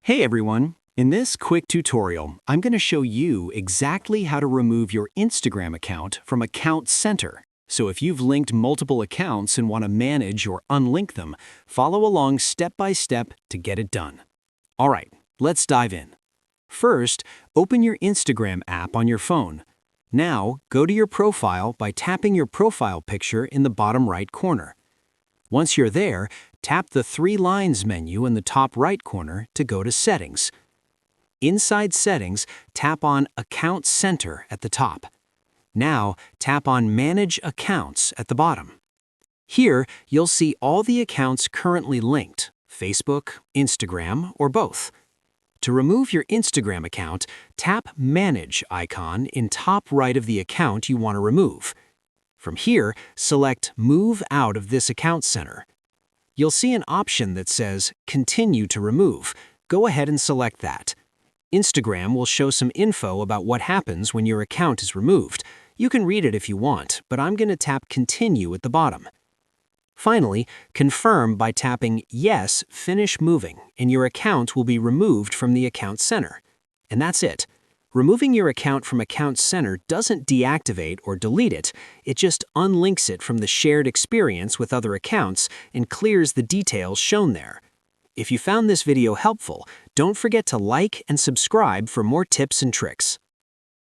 Hey everyone! In this quick tutorial, I'm going to show you exactly how to remove your Instagram account from Account Center. So if you've linked multiple accounts and want to manage or unlink them, follow along step by step to get it done. Alright, let's dive in. First, open your Instagram app on your phone. Now, go to your profile by tapping your profile picture in the bottom right corner. Once you're there, tap the three lines menu in the top right corner to go to Settings. Inside Settings, tap on Account Center at the top. Now, tap on Manage Accounts at the bottom. Here, you'll see all the accounts currently linked, Facebook, Instagram, or both. To remove your Instagram account, tap Manage icon in top right of the account you want to remove. From here, select Move out of this account center. You'll see an option that says Continue to remove. Go ahead and select that. Instagram will show some info about what happens when your account is removed. You can read it if you want, but I'm going to tap Continue at the bottom. Finally, confirm by tapping Yes, Finish Moving, and your account will be removed from the Account Center. And that's it. Removing your account from Account Center doesn't deactivate or delete it, it just unlinks it from the shared experience with other accounts and clears the details shown there. If you found this video helpful, don't forget to like and subscribe for more tips and tricks.